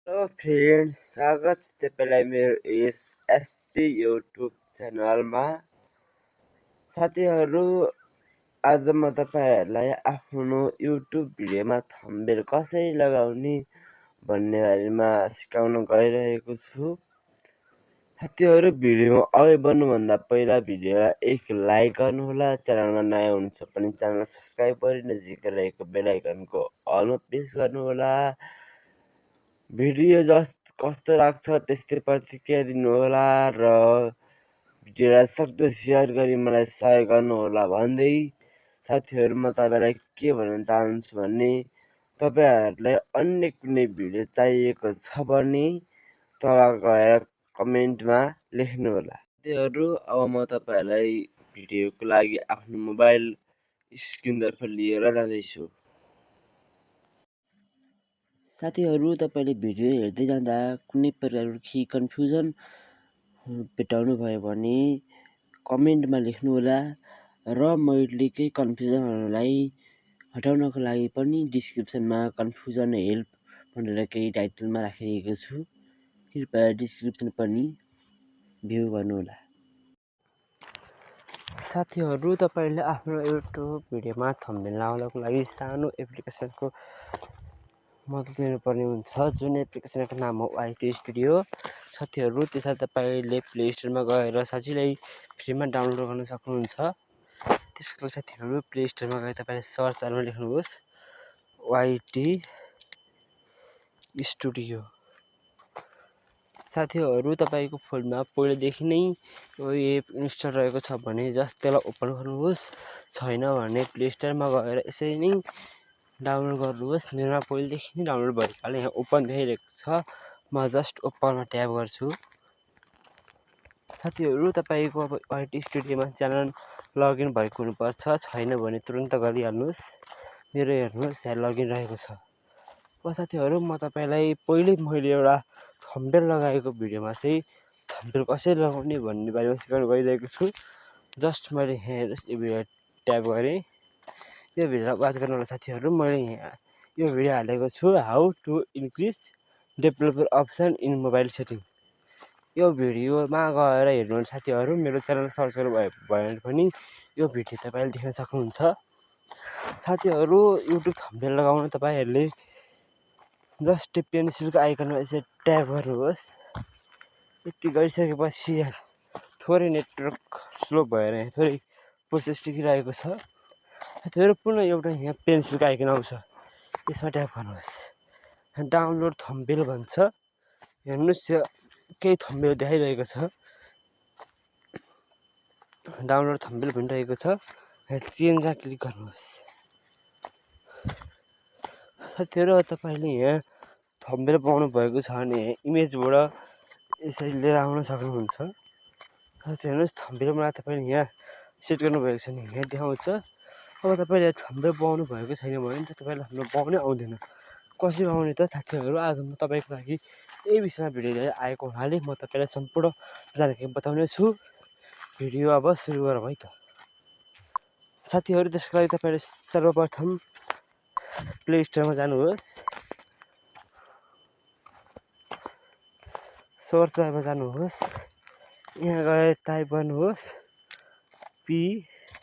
Hello friends, स्वागत छ तपाईँलाई मेरो यस एसटी युट्युब च्यानलमा। साथीहरू, आज म तपाईँहरूलाई आफ्नो युट्युब भिडियोमा थम्बनेल कसरी लगाउने भन्ने बारेमा सिकाउन गइरहेको छु। साथीहरू, भिडियोमा अघि बढ्नुभन्दा पहिला भिडियोलाई एक लाइक गर्नुहोला। च्यानलमा नयाँ हुनुहुन्छ भने च्यानल सब्सक्राइब गरी नजिकै रहेको बेल आइकनको अलमा प्रेस गर्नुहोला। भिडियो कस्तो लाग्छ त्यस्तै प्रतिक्रिया दिनुहोला र भिडियोलाई सक्दो सेयर गरी मलाई सहयोग गर्नुहोला भन्दै साथीहरू, म तपाईँलाई के भन्न चाहन्छु भने तपाईँहरूलाई अन्य कुनै भिडियो चाहिएको छ भने तल गएर कमेन्टमा लेख्नुहोला। साथीहरू, अब म तपाईँहरूलाई भिडियोको लागि आफ्नो मोबाइल स्क्रिनतर्फ लिएर जाँदैछु। साथीहरू, तपाईँले भिडियो हेर्दै जाँदा कुनै प्रकारको केही कन्फ्युजन भेटाउनु भयो भने कमेन्टमा लेख्नुहोला र मैले केही कन्फ्युजनहरूलाई हटाउनको लागि पनि डिस्क्रिप्सनमा कन्फ्युजन हेल्प भनेर केही टाइटलमा राखिरहेको छु। कृपया डिस्क्रिप्सन पनि भ्यू गर्नुहोला। साथीहरू, तपाईँले आफ्नो युट्युब भिडियोमा थम्बनेल लगाउनको लागि सानो एप्लिकेसनको मद्दत लिनुपर्ने हुन्छ, जुन एप्लिकेसनको नाम हो YT स्टुडियो। साथीहरू, त्यसलाई तपाईँले प्ले स्टोरमा गएर सजिलै फ्रीमा डाउनलोड गर्न सक्नुहुन्छ। त्यसको लागि साथीहरू प्ले स्टोरमा गएर तपाईँले सर्च बारमा लेख्नुहोस् YT स्टुडियो। साथीहरू, तपाईँको फोनमा पहिलेदेखि नै यो एप इन्स्टल रहेको छ भने जस्ट त्यसलाई ओपन गर्नुहोस्, छैन भने प्ले स्टोरमा गएर यसरी नै डाउनलोड गर्नुहोस्। मेरोमा पहिलेदेखि नै डाउनलोड भएकाले यहाँ ओपन देखाइरहेको छ, म जस्ट ओपनमा ट्याप गर्छु। साथीहरू, तपाईँको अब YT स्टुडियोमा च्यानल लगइन भएको हुनुपर्छ, छैन भने तुरन्त गरिहाल्नुहोस्। मेरो हेर्नुहोस् यहाँ लगइन रहेको छ। अब साथीहरू, म तपाईँलाई मैले एउटा थम्बनेल लगाएको भिडियोमा चाहिँ थम्बनेल कसरी लगाउने भन्ने बारेमा सिकाउन गइरहेको छु। जस्ट मैले यहाँ हेर्नुहोस् यो भिडियो ट्याप गरेँ। यो भिडियोलाई वाच गर्नुहोला साथीहरू। मैले यहाँ यो भिडियो हालेको छु, how to increase developer option in mobile setting. यो भिडियोमा गएर हेर्नुहोस् साथीहरू। मेरो च्यानल सर्च गर्नुभयो भने पनि यो भिडियो तपाईँले देख्न सक्नुहुन्छ। साथीहरू, युट्युब थम्बनेल लगाउन तपाईँहरूले जस्ट पेन्सिलको आइकनमा यसरी ट्याप गर्नुहोस्। यति गरिसकेपछि थोरै नेटवर्क स्लो भएर यहाँ थोरै प्रोसेस देखिरहेको छ। साथीहरू, पुनः एउटा यहाँ पेन्सिलको आइकन आउँछ, यसमा ट्याप गर्नुहोस्। डाउनलोड थम्बनेल भन्छ, हेर्नुहोस् केही थम्बनेल देखाइरहेको छ। डाउनलोड थम्बनेल भनिरहेको छ, चेन्जमा क्लिक गर्नुहोस्। साथीहरू, तपाईँले यहाँ थम्बनेल पाउनु भएको छ भने इमेजबाट यसरी लिएर आउन सक्नुहुन्छ। साथी हेर्नुहोस्, थम्बनेलमा तपाईँले यहाँ सेट गर्नुभएको छ भने यहाँ देखाउँछ। अब तपाईँले थम्बनेल पाउनु भएको छैन भने तपाईँलाई थम्बनेल पाउनै आउँदैन। कसरी पाउने त साथीहरू? आज म तपाईँको लागि यही विषयमा भिडियो लिएर आएको हुनाले म तपाईँलाई सम्पूर्ण जानकारी बताउने छु। भिडियो अब सुरु गरौँ है त। साथीहरू, त्यसको लागि तपाईँले सर्वप्रथम प्ले स्टोरमा जानुहोस्, सर्च बारमा जानुहोस्, यहाँ गएर टाइप गर्नुहोस् PIXELLAB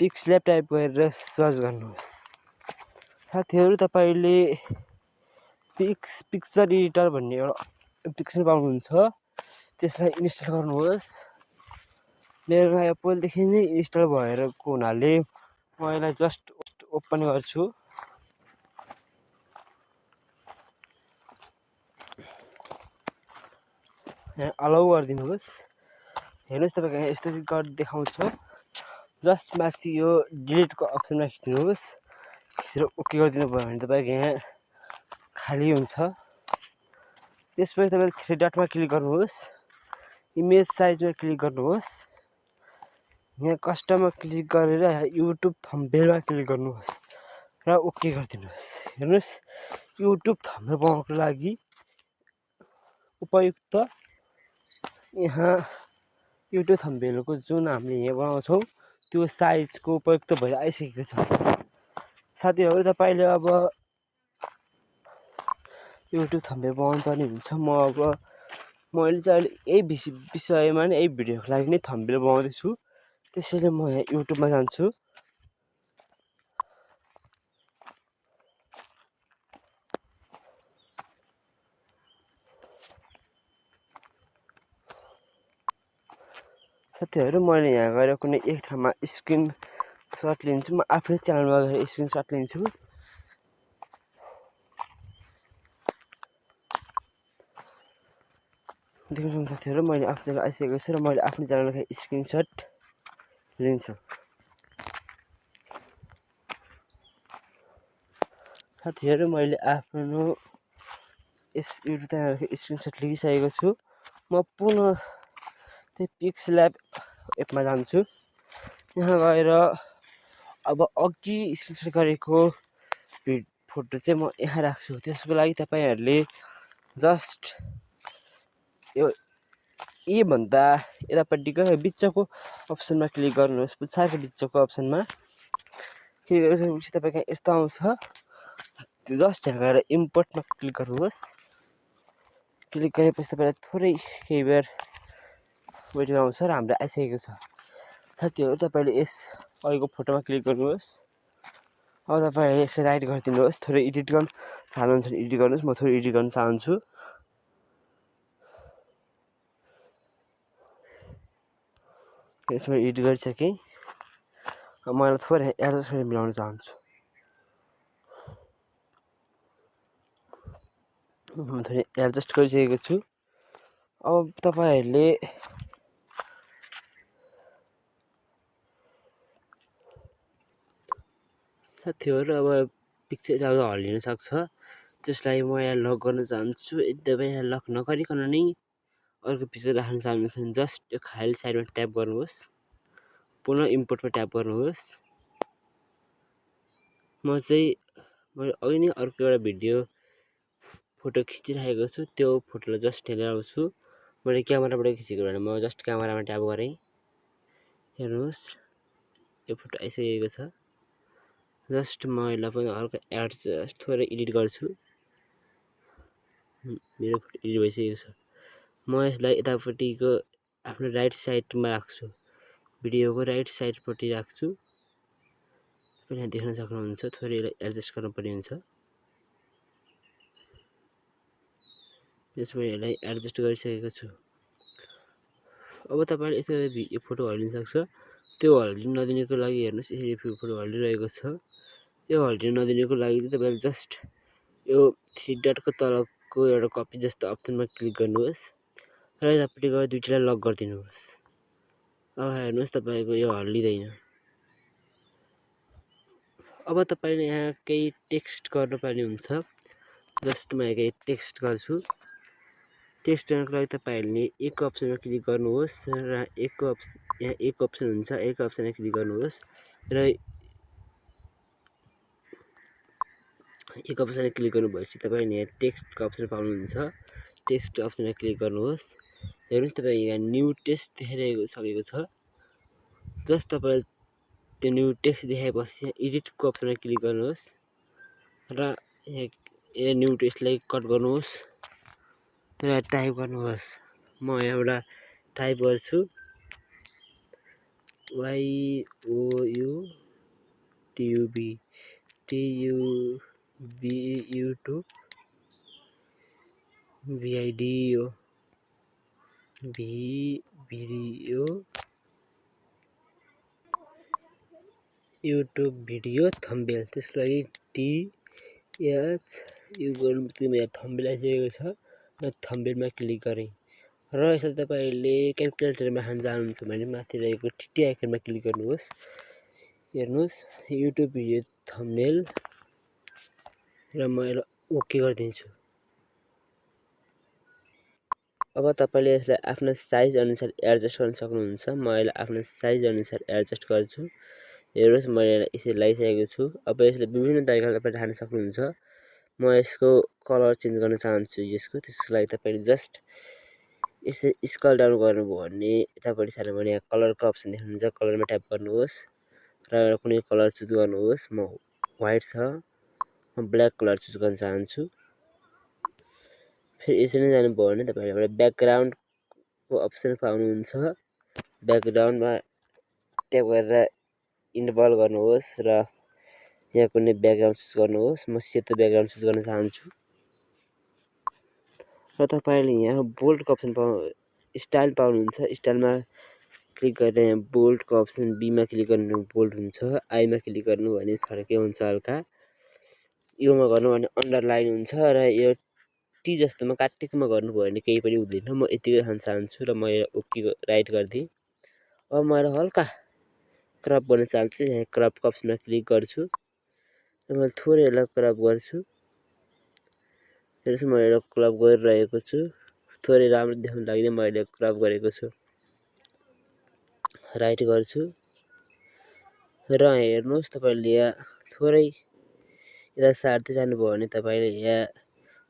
पिक्सल्याब टाइप गरेर सर्च गर्नुहोस्। साथीहरू, तपाईँले पिक्चर एडिटर भन्ने एउटा एप्लिकेसन पाउनुहुन्छ, त्यसलाई इन्स्टल गर्नुहोस्। मेरोमा यो पहिलेदेखि नै इन्स्टल भएको हुनाले म यसलाई जस्ट ओपन गर्छु। यहाँ अलाउ गरिदिनुहोस्। हेर्नुहोस्, तपाईँको यहाँ यस्तो देखाउँछ। जस्ट माथि यो डिलिटको अप्सनमा खिच्नुहोस्। खिचेर ओके गरिदिनु भयो भने तपाईँको यहाँ खाली हुन्छ। त्यसपछि तपाईँले थ्री डटमा क्लिक गर्नुहोस्, इमेज साइजमा क्लिक गर्नुहोस्, यहाँ कस्टममा क्लिक गरेर युट्युब थम्बनेलमा क्लिक गर्नुहोस् र ओके गरिदिनुहोस्। हेर्नुहोस्, युट्युब थम्बनेल बनाउनको लागि उपयुक्त यहाँ युट्युब थम्बनेलको जुन हामीले यहाँ बनाउँछौँ त्यो साइजको उपयुक्त भएर आइसकेको छ। साथीहरू तपाईँले अब युट्युब थम्बनेल बनाउनु पर्ने हुन्छ। मैले चाहिँ अहिले यही विषयमा नै यही भिडियोको लागि नै थम्बनेल बनाउँदैछु। त्यसैले म यहाँ युट्युबमा जान्छु। साथीहरू मैले यहाँ गएर कुनै एक ठाउँमा स्क्रिनसट लिन्छु। म आफ्नै च्यानलमा गएर स्क्रिनसट लिन्छु। देख्नु साथीहरू मैले आफ्नो च्यानल आइसकेको छु र मैले आफ्नो च्यानलको स्क्रिनसट लिन्छु। साथीहरू मैले आफ्नो यस युट्युब च्यानलको स्क्रिनसट लिइसकेको छु। म पुनः त्यही पिक्सल्याब एपमा जान्छु। यहाँ गएर अब अघि स्क्रिनसट गरेको फोटो चाहिँ म यहाँ राख्छु। त्यसको लागि तपाईँहरूले जस्ट यो भन्दा यतापट्टिको बिचको अप्सनमा क्लिक गर्नुहोस्। पुच्छरको बिचको अप्सनमा क्लिक गरेपछि तपाईँको यस्तो आउँछ। त्यो जस्ट यहाँ गएर इम्पोर्टमा क्लिक गर्नुहोस्। क्लिक गरेपछि तपाईँलाई थोरै केही बेर वेट गर्नुहोस् र हाम्रो आइसकेको छ। साथीहरू तपाईँले यस अहिलेको फोटोमा क्लिक गर्नुहोस्। अब तपाईँहरूले यसो राइट गरिदिनुहोस्। थोरै एडिट गर्न चाहनुहुन्छ भने एडिट गर्नुहोस्। म थोरै एडिट गर्न चाहन्छु। यसमा एडिट गरिसकेँ। मलाई थोरै एडजस्ट गरेर मिलाउन चाहन्छु। म थोरै एडजस्ट गरिसकेको छु। अब तपाईँहरूले साथीहरू अब पिक्चर यताउता हल्लिन सक्छ। त्यसलाई म यहाँ लक गर्न चाहन्छु। एकदमै यहाँ लक नगरिकन नै अर्को पिक्चर राख्न चाहनुहुन्छ भने जस्ट यो खाली साइडमा ट्याप गर्नुहोस्। पुनः इम्पोर्टमा ट्याप गर्नुहोस्। मैले अघि नै अर्को एउटा भिडियो फोटो खिचिरहेको छु। त्यो फोटोलाई जस्ट हेरेर आउँछु। मैले क्यामेराबाट खिचेको भने म जस्ट क्यामेरामा ट्याप गरेँ। हेर्नुहोस् यो फोटो आइसकेको छ। जस्ट म यसलाई पनि हल्का एडजस्ट थोरै एडिट गर्छु। मेरो फोटो एडिट भइसकेको छ। म यसलाई यतापट्टिको आफ्नो राइट साइडमा राख्छु। भिडियोको राइट साइडपट्टि राख्छु। तपाईँ यहाँ देख्न सक्नुहुन्छ। थोरै यसलाई एडजस्ट गर्नुपर्ने हुन्छ। यसमा यसलाई एडजस्ट गरिसकेको छु। अब तपाईँले यस्तो यो फोटो हल्लिन सक्छ। त्यो हल्लिन नदिनुको लागि हेर्नुहोस् यसरी फोटो हल्लिरहेको छ। यो हल्लिन नदिनुको लागि चाहिँ तपाईँले जस्ट यो 3 डटको तलको एउटा कपी जस्तो अप्सनमा क्लिक गर्नुहोस् र यतापट्टि गएर दुईटालाई लक गरिदिनुहोस्। अब हेर्नुहोस् तपाईँको यो हल्लिँदैन। अब तपाईँले यहाँ केही टेक्स्ट गर्नुपर्ने हुन्छ। जस्ट म यहाँ केही टेक्स्ट गर्छु। टेक्स्ट गर्नको लागि तपाईँहरूले एक अप्सनमा क्लिक गर्नुहोस् र यहाँ एक अप्सन हुन्छ। एक अप्सनमा क्लिक गर्नुहोस् र एक अप्सनमा क्लिक गर्नुभएपछि तपाईँले यहाँ टेक्स्टको अप्सन पाउनुहुन्छ। टेक्स्ट अप्सनमा क्लिक गर्नुहोस्। हेर्नुहोस् तपाईँ यहाँ न्यू टेक्स्ट देखाइरहेको सकेको छ। जस्ट तपाईँले त्यो न्यू टेक्स्ट देखाएपछि एडिटको अप्सनमा क्लिक गर्नुहोस् र यहाँ न्यू टेक्स्टलाई कट गर्नुहोस् र टाइप गर्नुहोस्। म एउटा टाइप गर्छु YouTube भिडियो थम्बनेल। त्यसको लागि THU गर्नु यहाँ थम्बनेल आइसकेको छ। म थम्बनेलमा क्लिक गरेँ र यसरी तपाईँहरूले क्यालकुलेटरमा हाल्न चाहनुहुन्छ भने माथि रहेको टिटी आइकनमा क्लिक गर्नुहोस्। हेर्नुहोस् युट्युब भिडियो थम्बनेल र म यसलाई ओके गरिदिन्छु। अब तपाईँले यसलाई आफ्नो साइज अनुसार एडजस्ट गर्न सक्नुहुन्छ। म यसलाई आफ्नो साइज अनुसार एडजस्ट गर्छु। हेर्नुहोस् मैले यसरी लगाइसकेको छु। अब यसलाई विभिन्न तरिकाले तपाईँ हाल्न सक्नुहुन्छ। म यसको कलर चेन्ज गर्न चाहन्छु त्यसको लागि तपाईँले जस्ट यसरी स्क्रल डाउन गर्नुभयो भने यतापट्टि छ भने यहाँ कलरको अप्सन देख्नुहुन्छ, कलरमा ट्याप गर्नुहोस् र कुनै कलर चुज गर्नुहोस्। म व्हाइट छ, म ब्ल्याक कलर चुज गर्न चाहन्छु। फेरि यसरी नै जानुभयो भने तपाईँले एउटा ब्याकग्राउन्डको अप्सन पाउनुहुन्छ। ब्याकग्राउन्डमा ट्याप गरेर इनेबल गर्नुहोस् र यहाँ कुनै ब्याकग्राउन्ड चुज गर्नुहोस्। म सेतो ब्याकग्राउन्ड चुज गर्न चाहन्छु र तपाईँले यहाँ बोल्डको अप्सन स्टाइल पाउनुहुन्छ। स्टाइलमा क्लिक गरेर यहाँ बोल्डको अप्सन बीमा क्लिक गर्नु बोल्ड हुन्छ, आईमा क्लिक गर्नु भने छड्के हुन्छ हल्का, योमा गर्नु भने अन्डरलाइन हुन्छ र यो टी जस्तोमा काटेकोमा गर्नुभयो भने केही पनि हुँदैन। म यतिकै राख्न चाहन्छु र म ओके राइट गरिदिएँ। अब म हल्का क्रप गर्न चाहन्छु, यहाँ क्रपको अप्सनमा क्लिक गर्छु र मैले थोरै यसलाई क्रप गर्छु। फेरि म यसलाई क्रप गरिरहेको छु, थोरै राम्रो देख्न लागि मैले क्रप गरेको छु। राइट गर्छु र हेर्नुहोस् तपाईँले यहाँ थोरै यता सार्दै जानुभयो भने तपाईँले यहाँ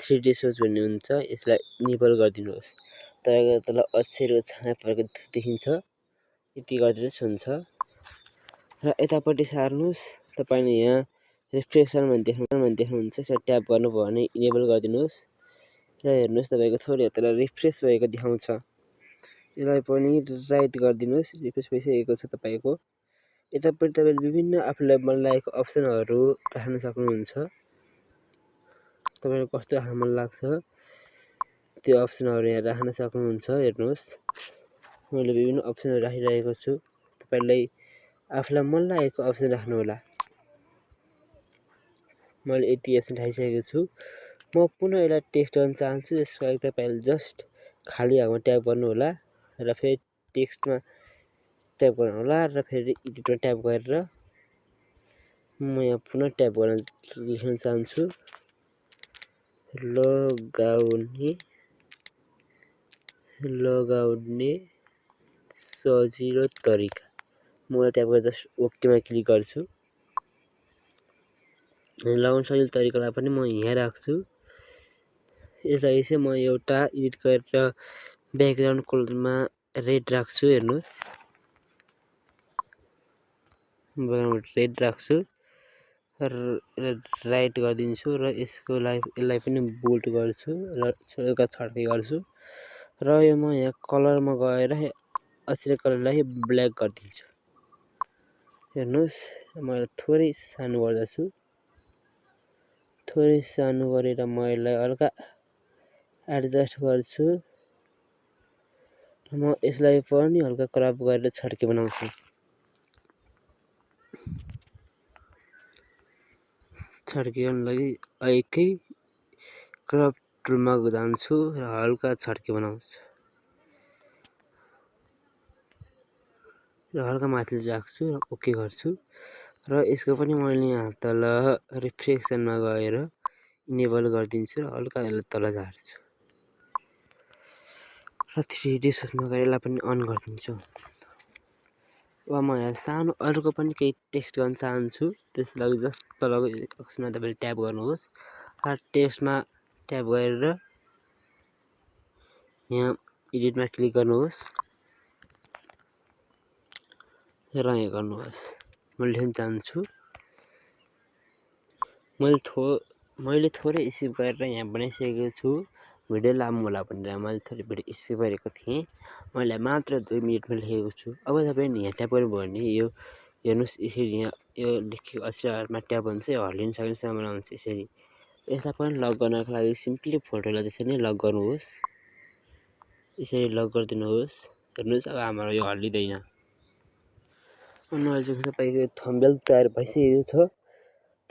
3D सोच भन्ने हुन्छ, यसलाई इनेबल गरिदिनुहोस्। तपाईँको तल अक्षरको छाया परेको देखिन्छ, यति गरिदिनुहोस् हुन्छ। र यतापट्टि सार्नुहोस्, तपाईँले यहाँ रिफ्रेक्सन भन्ने देख्नुहुन्छ, यसलाई ट्याप गर्नुभयो भने इनेबल गरिदिनुहोस् र हेर्नुहोस् तपाईँको थोरै तल रिफ्रेस भएको देखाउँछ, यसलाई पनि राइट गरिदिनुहोस्। रिफ्रेस भइसकेको छ तपाईँको। यतापट्टि तपाईँले विभिन्न आफूलाई मन लागेको अप्सनहरू राख्न सक्नुहुन्छ। तपाईँलाई कस्तो राख्न मन लाग्छ त्यो अप्सनहरू यहाँ राख्न सक्नुहुन्छ। हेर्नुहोस् मैले विभिन्न अप्सनहरू राखिरहेको छु, तपाईँलाई आफूलाई मन लागेको अप्सन राख्नु होला। मैले यति अप्सन राखिसकेको छु। म पुनः यसलाई टेक्स्ट गर्न चाहन्छु, यसको लागि तपाईँले जस्ट खाली हावामा ट्याप गर्नु होला र फेरि टेक्स्टमा ट्याप गर्नु होला र फेरि एडिटमा ट्याप गरेर म यहाँ पुनः ट्याप गर्न लेख्न चाहन्छु लगाउने सजिलो तरिका। म ट्याप गरेर जस्ट ओकेमा क्लिक गर्छु। लगाउन सजिलो तरिकालाई पनि म यहाँ राख्छु। यसलाई चाहिँ म एउटा एडिट गरेर ब्याकग्राउन्ड कलरमा रेड राख्छु। हेर्नुहोस् रेड राख्छु र राइट गरिदिन्छु र यसलाई पनि बोल्ड गर्छु र हल्का छड्के गर्छु र यो म यहाँ कलरमा गएर अक्षर कलरलाई ब्ल्याक गरिदिन्छु। हेर्नुहोस् म थोरै सानो गर्दछु, थोरै सानो गरेर म यसलाई हल्का एडजस्ट गर्छु। म यसलाई पनि हल्का क्रप गरेर छड्के बनाउँछु। छड्के गर्न लागि एकै क्रप टुलमा जान्छु र हल्का छड्के बनाउँछु र हल्का माथि राख्छु र ओके गर्छु र यसको पनि मैले यहाँ तल रिफ्लेक्सनमा गएर इनेबल गरिदिन्छु र हल्का यसलाई तल झार्छु र 3D सोचमा गएर यसलाई पनि अन गरिदिन्छु। वा म यहाँ सानो अर्को पनि केही टेक्स्ट गर्न चाहन्छु, त्यसको लागि जस्ट तलको अप्सनमा तपाईँले ट्याप गर्नुहोस् र टेक्स्टमा ट्याप गरेर यहाँ एडिटमा क्लिक गर्नुहोस् र यहाँ गर्नुहोस्। म लेख्न चाहन्छु, मैले थोरै स्किप गरेर यहाँ बनाइसकेको छु। भिडियो लामो होला भनेर मैले थोरै भिडियो स्किप गरेको थिएँ। मैले मात्र 2 मिनटमा लेखेको छु। अब तपाईँले यहाँ ट्याप गर्नुभयो भने यो हेर्नुहोस्, यसरी यहाँ यो लेखेको अक्षरमा ट्याप हुन्छ, यो हल्लिन सक्ने सम्भावना हुन्छ। यसरी यसलाई पनि लक गर्नको लागि सिम्पली फोटोलाई त्यसरी नै लक गर्नुहोस्, यसरी लक गरिदिनुहोस्। हेर्नुहोस् अब हाम्रो यो हल्लिँदैन। अनि तपाईँको थम्बनेल तयार भइसकेको छ।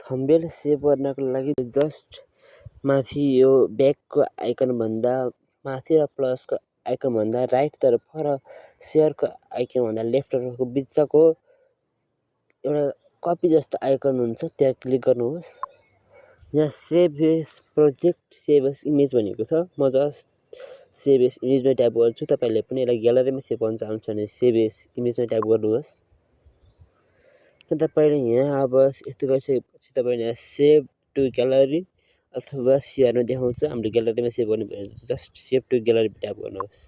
थम्बनेल सेभ गर्नको लागि जस्ट माथि यो ब्याकको आइकनभन्दा माथि र प्लसको आइकनभन्दा राइटतर्फ र सेयरको आइकनभन्दा लेफ्टतर्फको बिचको एउटा कपी जस्तो आइकन हुन्छ, त्यहाँ क्लिक गर्नुहोस्। यहाँ save as project, save as image भनेको छ। म जस्ट सेभ एज इमेजमा ट्याप गर्छु। तपाईँले पनि यसलाई ग्यालरीमा सेभ गर्न चाहनुहुन्छ भने सेभ एज इमेजमा ट्याप गर्नुहोस् र तपाईँले यहाँ अब यस्तो गरिसकेपछि तपाईँले यहाँ सेभ टु ग्यालरी अथवा सेयरमा देखाउँछ। हाम्रो ग्यालरीमा सेभ गर्नु भयो भने just save to gallery tap गर्नुहोस्।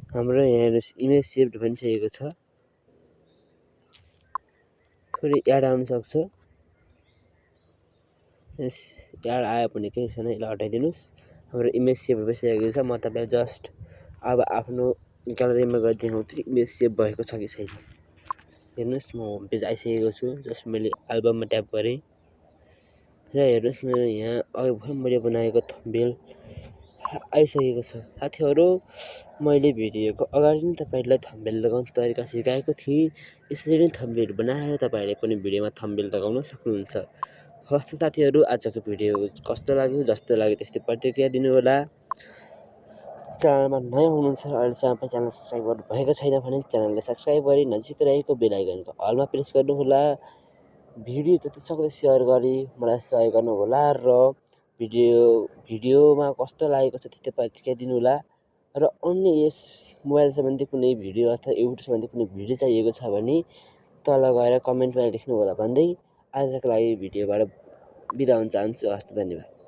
हाम्रो यहाँ हेर्नुहोस् इमेज सेभ भनिसकेको छ। थोरै याड आउन सक्छ, याड आयो भने केही छैन, यसलाई हटाइदिनुहोस्। हाम्रो इमेज सेभ भइसकेको छ। म तपाईँलाई जस्ट अब आफ्नो ग्यालेरीमा गएर देखाउँछु इमेज सेभ भएको छ कि छैन। हेर्नुहोस् म होम पेज आइसकेको छु। जस्ट मैले एल्बममा ट्याप गरेँ र हेर्नुहोस् मेरो यहाँ अघि भर्खर मैले बनाएको थम्बनेल आइसकेको छ। साथीहरू मैले भिडियोको अगाडि नै तपाईँहरूलाई थम्बनेल लगाउने तरिका सिकाएको थिएँ। यसरी नै थम्बनेल बनाएर तपाईँहरूले पनि भिडियोमा थम्बनेल लगाउन सक्नुहुन्छ। हस् साथीहरू, आजको भिडियो कस्तो लाग्यो, जस्तो लाग्यो त्यस्तै प्रतिक्रिया दिनुहोला। च्यानलमा नयाँ हुनुहुन्छ र अहिले च्यानल सब्सक्राइब गर्नु भएको छैन भने च्यानललाई सब्सक्राइब गरी नजिकै रहेको बेल आइकनको अलमा प्रेस गर्नुहोला। भिडियो जति सक्दो सेयर गरी मलाई सहयोग गर्नुहोला र भिडियोमा कस्तो लागेको छ त्यस्तै प्रतिक्रिया दिनुहोला। र अन्य यस मोबाइल सम्बन्धी कुनै भिडियो अथवा युट्युब सम्बन्धी कुनै भिडियो चाहिएको छ भने तल गएर कमेन्टमा लेख्नुहोला भन्दै आजको लागि भिडियोबाट बिदा हुन चाहन्छु। हस्त, धन्यवाद।